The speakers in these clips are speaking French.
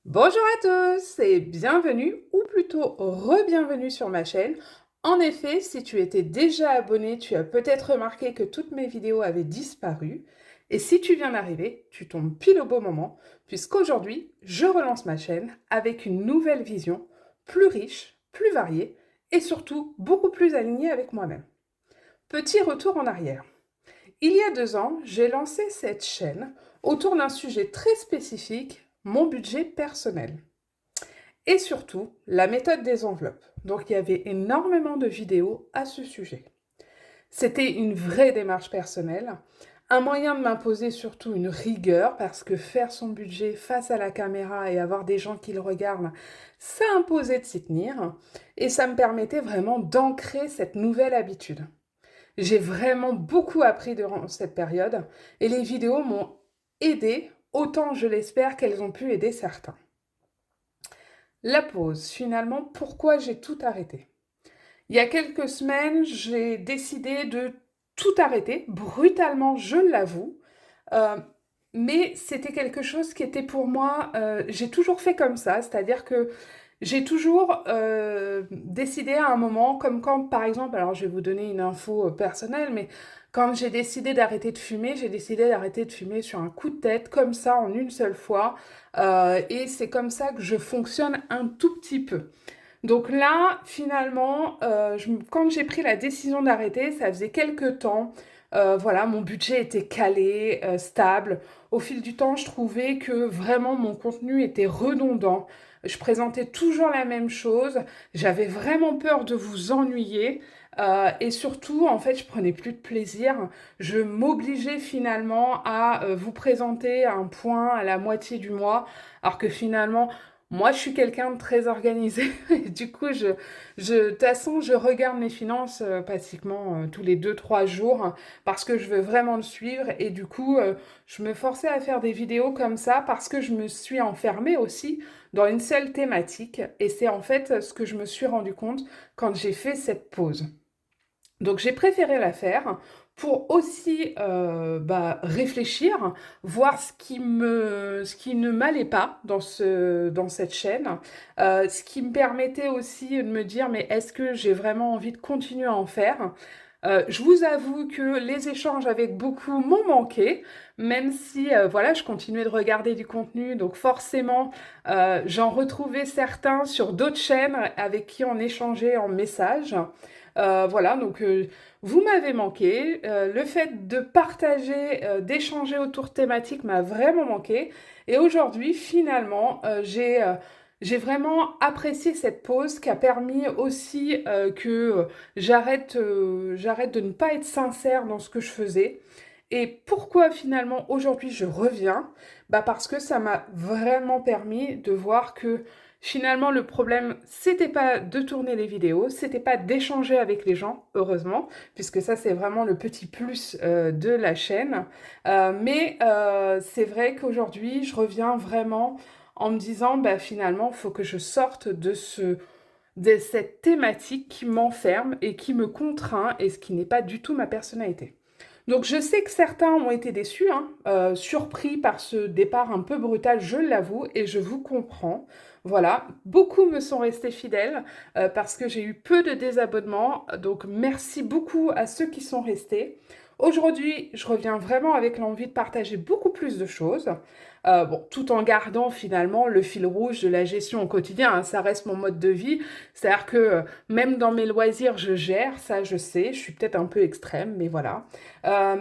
Bonjour à tous et bienvenue, ou plutôt re-bienvenue sur ma chaîne. En effet, si tu étais déjà abonné, tu as peut-être remarqué que toutes mes vidéos avaient disparu. Et si tu viens d'arriver, tu tombes pile au bon moment, puisqu'aujourd'hui, je relance ma chaîne avec une nouvelle vision, plus riche, plus variée et surtout beaucoup plus alignée avec moi-même. Petit retour en arrière. Il y a 2 ans, j'ai lancé cette chaîne autour d'un sujet très spécifique, mon budget personnel. Et surtout, la méthode des enveloppes. Donc il y avait énormément de vidéos à ce sujet. C'était une vraie démarche personnelle, un moyen de m'imposer surtout une rigueur, parce que faire son budget face à la caméra et avoir des gens qui le regardent, ça imposait de s'y tenir, et ça me permettait vraiment d'ancrer cette nouvelle habitude. J'ai vraiment beaucoup appris durant cette période, et les vidéos m'ont aidé, autant je l'espère qu'elles ont pu aider certains. La pause, finalement, pourquoi j'ai tout arrêté? Il y a quelques semaines, j'ai décidé de tout arrêter, brutalement, je l'avoue. Euh, mais c'était quelque chose qui était pour moi, j'ai toujours fait comme ça, c'est-à-dire que j'ai toujours décidé à un moment, comme quand par exemple, alors je vais vous donner une info personnelle, mais quand j'ai décidé d'arrêter de fumer, j'ai décidé d'arrêter de fumer sur un coup de tête, comme ça, en une seule fois. Et c'est comme ça que je fonctionne un tout petit peu. Donc là, finalement, quand j'ai pris la décision d'arrêter, ça faisait quelques temps. Voilà, mon budget était calé, stable. Au fil du temps, je trouvais que vraiment mon contenu était redondant. Je présentais toujours la même chose. J'avais vraiment peur de vous ennuyer. Et surtout, en fait, je prenais plus de plaisir. Je m'obligeais finalement à vous présenter un point à la moitié du mois, alors que finalement, moi, je suis quelqu'un de très organisé. Et du coup, de toute façon, je regarde mes finances pratiquement tous les 2, 3 jours, parce que je veux vraiment le suivre. Et du coup, je me forçais à faire des vidéos comme ça parce que je me suis enfermée aussi dans une seule thématique. Et c'est en fait ce que je me suis rendu compte quand j'ai fait cette pause. Donc j'ai préféré la faire pour aussi réfléchir, voir ce qui ne m'allait pas dans cette chaîne, ce qui me permettait aussi de me dire mais est-ce que j'ai vraiment envie de continuer à en faire? Je vous avoue que les échanges avec beaucoup m'ont manqué, même si voilà, je continuais de regarder du contenu, donc forcément j'en retrouvais certains sur d'autres chaînes avec qui on échangeait en message. Voilà, donc vous m'avez manqué. Le fait de partager, d'échanger autour de thématiques m'a vraiment manqué. Et aujourd'hui, finalement, j'ai vraiment apprécié cette pause qui a permis aussi que j'arrête de ne pas être sincère dans ce que je faisais. Et pourquoi finalement aujourd'hui je reviens? Bah parce que ça m'a vraiment permis de voir que finalement le problème c'était pas de tourner les vidéos, c'était pas d'échanger avec les gens, heureusement, puisque ça c'est vraiment le petit plus de la chaîne. Mais c'est vrai qu'aujourd'hui je reviens vraiment en me disant bah finalement il faut que je sorte de cette thématique qui m'enferme et qui me contraint et ce qui n'est pas du tout ma personnalité. Donc je sais que certains ont été déçus, hein, surpris par ce départ un peu brutal, je l'avoue, et je vous comprends. Voilà, beaucoup me sont restés fidèles parce que j'ai eu peu de désabonnements, donc merci beaucoup à ceux qui sont restés. Aujourd'hui, je reviens vraiment avec l'envie de partager beaucoup plus de choses, bon, tout en gardant finalement le fil rouge de la gestion au quotidien, hein, ça reste mon mode de vie, c'est-à-dire que même dans mes loisirs, je gère, ça je sais, je suis peut-être un peu extrême, mais voilà.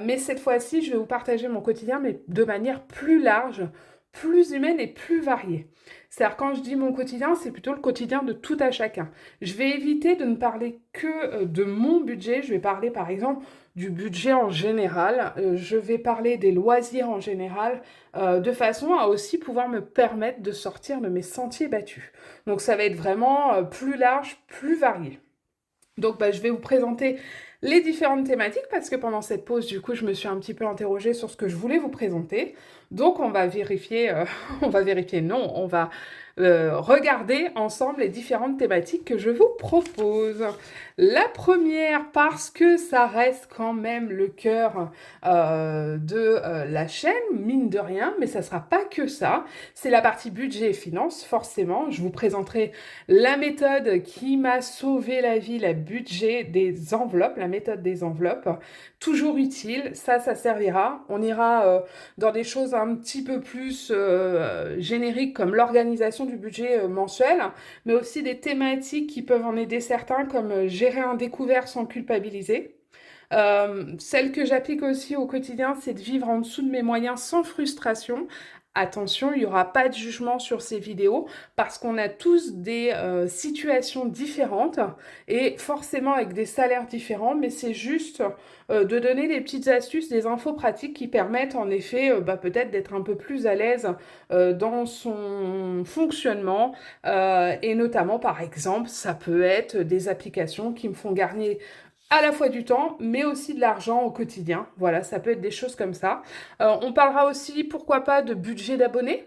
Mais cette fois-ci, je vais vous partager mon quotidien, mais de manière plus large, plus humaine et plus variée. C'est-à-dire quand je dis mon quotidien, c'est plutôt le quotidien de tout à chacun. Je vais éviter de ne parler que de mon budget, je vais parler par exemple du budget en général, je vais parler des loisirs en général, de façon à aussi pouvoir me permettre de sortir de mes sentiers battus. Donc ça va être vraiment plus large, plus varié. Donc, bah, je vais vous présenter les différentes thématiques parce que pendant cette pause, du coup, je me suis un petit peu interrogée sur ce que je voulais vous présenter. Donc, on va vérifier, on va vérifier, non, on va regarder ensemble les différentes thématiques que je vous propose. La première, parce que ça reste quand même le cœur de la chaîne, mine de rien, mais ça ne sera pas que ça. C'est la partie budget et finances, forcément. Je vous présenterai la méthode qui m'a sauvé la vie, la budget des enveloppes, la méthode des enveloppes. Toujours utile, ça servira. On ira dans des choses un petit peu plus génériques comme l'organisation du budget mensuel, mais aussi des thématiques qui peuvent en aider certains comme gérer un découvert sans culpabiliser. Celle que j'applique aussi au quotidien, c'est de vivre en dessous de mes moyens sans frustration. Attention, il n'y aura pas de jugement sur ces vidéos parce qu'on a tous des situations différentes et forcément avec des salaires différents, mais c'est juste de donner des petites astuces, des infos pratiques qui permettent en effet peut-être d'être un peu plus à l'aise dans son fonctionnement et notamment par exemple, ça peut être des applications qui me font gagner à la fois du temps, mais aussi de l'argent au quotidien. Voilà, ça peut être des choses comme ça. On parlera aussi, pourquoi pas, de budget d'abonnés.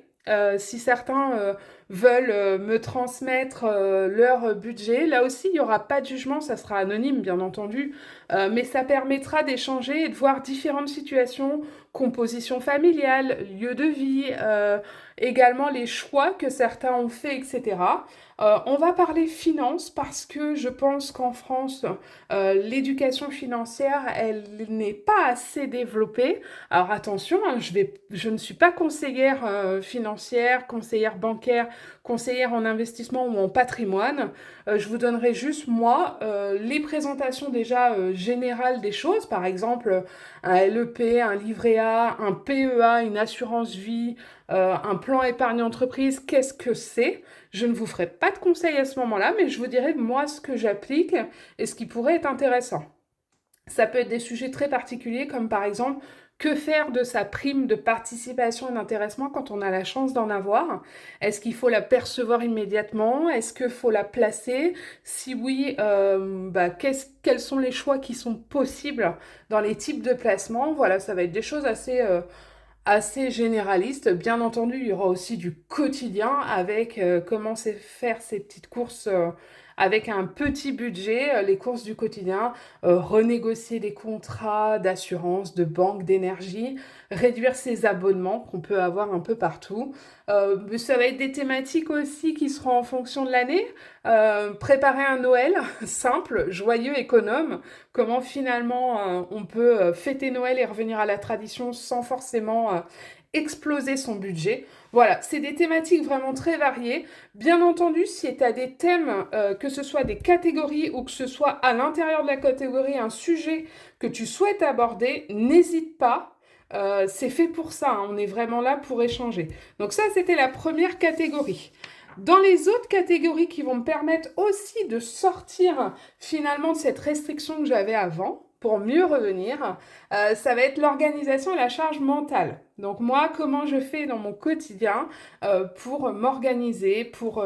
Si certains veulent me transmettre leur budget, là aussi, il n'y aura pas de jugement, ça sera anonyme, bien entendu, mais ça permettra d'échanger et de voir différentes situations, composition familiale, lieu de vie, également les choix que certains ont fait, etc. On va parler finance parce que je pense qu'en France, l'éducation financière, elle n'est pas assez développée. Alors attention, hein, je ne suis pas conseillère financière, conseillère bancaire, conseillère en investissement ou en patrimoine. Je vous donnerai juste, moi, les présentations déjà générales des choses. Par exemple, un LEP, un livret A, un PEA, une assurance vie, un plan épargne entreprise, qu'est-ce que c'est? Je ne vous ferai pas de conseils à ce moment-là, mais je vous dirai moi ce que j'applique et ce qui pourrait être intéressant. Ça peut être des sujets très particuliers comme par exemple que faire de sa prime de participation et d'intéressement quand on a la chance d'en avoir? Est-ce qu'il faut la percevoir immédiatement? Est-ce qu'il faut la placer? Si oui, quels sont les choix qui sont possibles dans les types de placements? Voilà, ça va être des choses assez généraliste. Bien entendu, il y aura aussi du quotidien avec comment c'est faire ces petites courses avec un petit budget, les courses du quotidien, renégocier des contrats d'assurance, de banque, d'énergie, réduire ses abonnements qu'on peut avoir un peu partout. Ça va être des thématiques aussi qui seront en fonction de l'année. Préparer un Noël simple, joyeux, économe. Comment finalement on peut fêter Noël et revenir à la tradition sans forcément exploser son budget. Voilà, c'est des thématiques vraiment très variées. Bien entendu, si tu as des thèmes, que ce soit des catégories ou que ce soit à l'intérieur de la catégorie un sujet que tu souhaites aborder, n'hésite pas. C'est fait pour ça, hein, on est vraiment là pour échanger. Donc ça, c'était la première catégorie. Dans les autres catégories qui vont me permettre aussi de sortir finalement de cette restriction que j'avais avant, pour mieux revenir, ça va être l'organisation et la charge mentale. Donc moi, comment je fais dans mon quotidien pour m'organiser, pour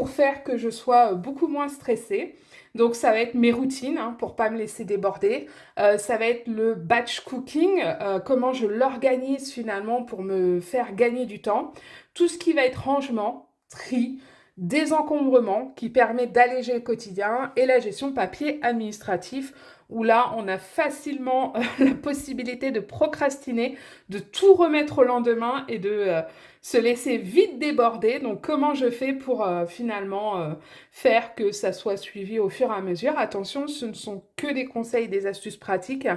faire que je sois beaucoup moins stressée. Donc ça va être mes routines hein, pour pas me laisser déborder. Ça va être le batch cooking, comment je l'organise finalement pour me faire gagner du temps. Tout ce qui va être rangement, tri, désencombrement qui permet d'alléger le quotidien et la gestion papier administratif où là on a facilement la possibilité de procrastiner, de tout remettre au lendemain et de se laisser vite déborder. Donc comment je fais pour finalement faire que ça soit suivi au fur et à mesure. Attention, ce ne sont que des conseils, des astuces pratiques.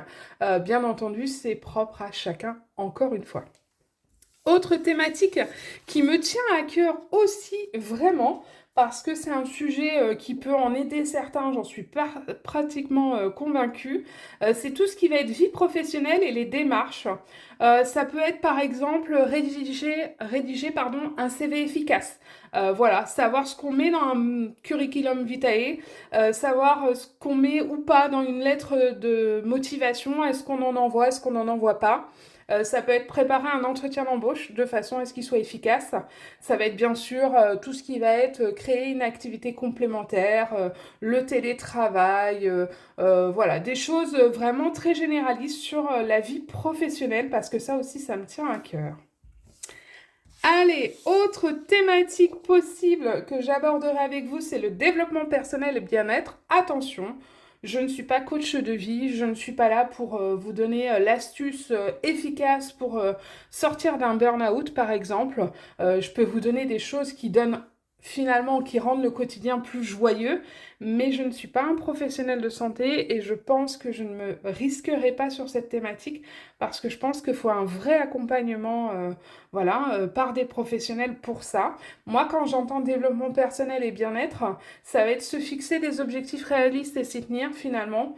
Bien entendu, c'est propre à chacun, encore une fois. Autre thématique qui me tient à cœur aussi vraiment, parce que c'est un sujet qui peut en aider certains, j'en suis pratiquement convaincue, c'est tout ce qui va être vie professionnelle et les démarches. Ça peut être par exemple rédiger un CV efficace. Voilà, savoir ce qu'on met dans un curriculum vitae, savoir ce qu'on met ou pas dans une lettre de motivation, est-ce qu'on en envoie, est-ce qu'on n'en envoie pas. Ça peut être préparer un entretien d'embauche de façon à ce qu'il soit efficace. Ça va être bien sûr tout ce qui va être créer une activité complémentaire, le télétravail, voilà, des choses vraiment très généralistes sur la vie professionnelle parce que ça aussi, ça me tient à cœur. Allez, autre thématique possible que j'aborderai avec vous, c'est le développement personnel et bien-être. Attention, je ne suis pas coach de vie, je ne suis pas là pour vous donner l'astuce efficace pour sortir d'un burn-out, par exemple. Je peux vous donner des choses qui donnent finalement, qui rendent le quotidien plus joyeux, mais je ne suis pas un professionnel de santé et je pense que je ne me risquerai pas sur cette thématique parce que je pense qu'il faut un vrai accompagnement voilà, par des professionnels pour ça. Moi, quand j'entends développement personnel et bien-être, ça va être se fixer des objectifs réalistes et s'y tenir finalement,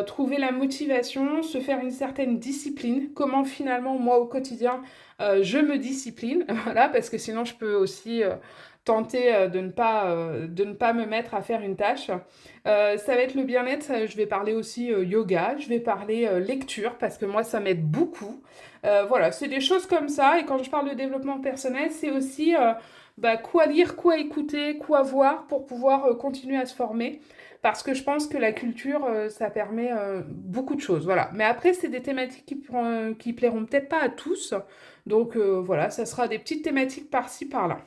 trouver la motivation, se faire une certaine discipline, comment finalement moi au quotidien je me discipline, voilà, parce que sinon je peux aussi tenter de ne pas me mettre à faire une tâche. Ça va être le bien-être, je vais parler aussi yoga, je vais parler lecture, parce que moi ça m'aide beaucoup. Voilà, c'est des choses comme ça. Et quand je parle de développement personnel, c'est aussi bah, quoi lire, quoi écouter, quoi voir pour pouvoir continuer à se former. Parce que je pense que la culture, ça permet beaucoup de choses. Voilà. Mais après, c'est des thématiques qui plairont peut-être pas à tous. Donc voilà, ça sera des petites thématiques par-ci, par-là.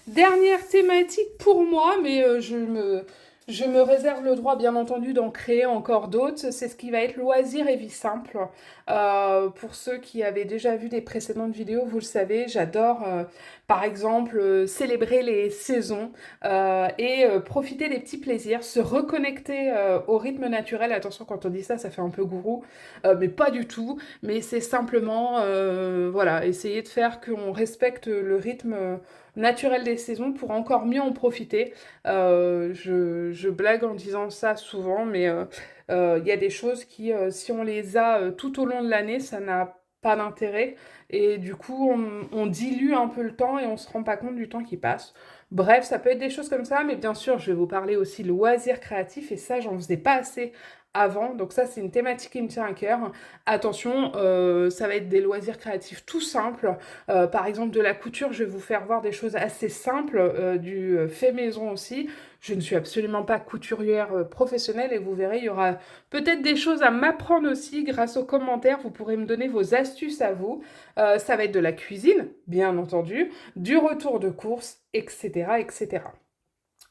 Dernière thématique pour moi, mais je me réserve le droit, bien entendu, d'en créer encore d'autres. C'est ce qui va être loisir et vie simple. Pour ceux qui avaient déjà vu des précédentes vidéos, vous le savez, j'adore, par exemple, célébrer les saisons et profiter des petits plaisirs, se reconnecter au rythme naturel. Attention, quand on dit ça, ça fait un peu gourou, mais pas du tout. Mais c'est simplement, voilà, essayer de faire qu'on respecte le rythme naturel des saisons pour encore mieux en profiter. Je blague en disant ça souvent, mais y a des choses qui, si on les a tout au long de l'année, ça n'a pas d'intérêt. Et du coup, on dilue un peu le temps et on se rend pas compte du temps qui passe. Bref, ça peut être des choses comme ça, mais bien sûr, je vais vous parler aussi loisirs créatifs et ça, j'en faisais pas assez avant. Donc ça, c'est une thématique qui me tient à cœur. Attention, ça va être des loisirs créatifs tout simples. Par exemple, de la couture, je vais vous faire voir des choses assez simples, du fait maison aussi. Je ne suis absolument pas couturière professionnelle et vous verrez, il y aura peut-être des choses à m'apprendre aussi grâce aux commentaires. Vous pourrez me donner vos astuces à vous. Ça va être de la cuisine, bien entendu, du retour de course, etc., etc.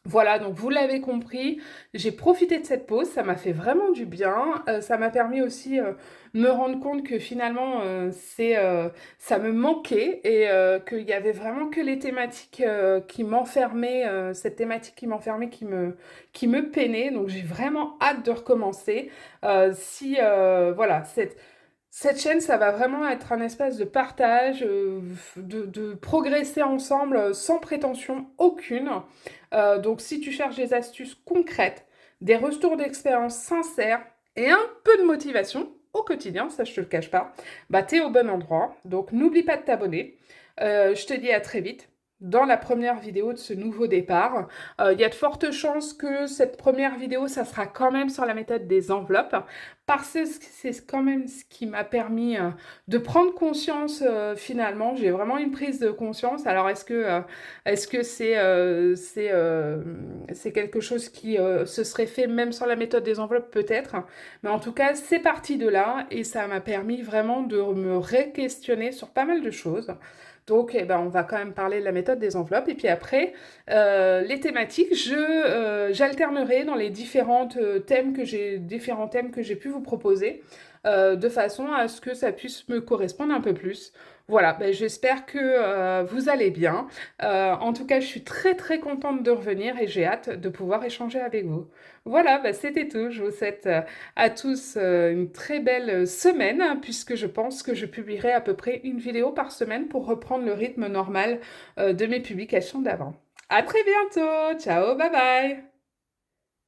Voilà, donc vous l'avez compris, j'ai profité de cette pause, ça m'a fait vraiment du bien. Ça m'a permis aussi de me rendre compte que finalement ça me manquait et qu'il y avait vraiment que les thématiques qui m'enfermaient, cette thématique qui me peinait. Donc j'ai vraiment hâte de recommencer. Si voilà, cette chaîne, ça va vraiment être un espace de partage, de progresser ensemble sans prétention aucune. Donc si tu cherches des astuces concrètes, des retours d'expérience sincères et un peu de motivation au quotidien, ça je te le cache pas, bah t'es au bon endroit. Donc n'oublie pas de t'abonner. Je te dis à très vite dans la première vidéo de ce nouveau départ. Il y a de fortes chances que cette première vidéo, ça sera quand même sur la méthode des enveloppes, parce que c'est quand même ce qui m'a permis de prendre conscience finalement. J'ai vraiment une prise de conscience. Alors est-ce que c'est quelque chose qui se serait fait même sans la méthode des enveloppes peut-être, mais en tout cas c'est parti de là et ça m'a permis vraiment de me re-questionner sur pas mal de choses. Donc, eh ben, on va quand même parler de la méthode des enveloppes. Et puis après, les thématiques, j'alternerai dans les différents thèmes que j'ai pu vous proposer, de façon à ce que ça puisse me correspondre un peu plus. Voilà, ben, j'espère que vous allez bien. En tout cas, je suis très très contente de revenir et j'ai hâte de pouvoir échanger avec vous. Voilà, ben, c'était tout. Je vous souhaite à tous une très belle semaine, hein, puisque je pense que je publierai à peu près une vidéo par semaine pour reprendre le rythme normal de mes publications d'avant. À très bientôt. Ciao, bye bye.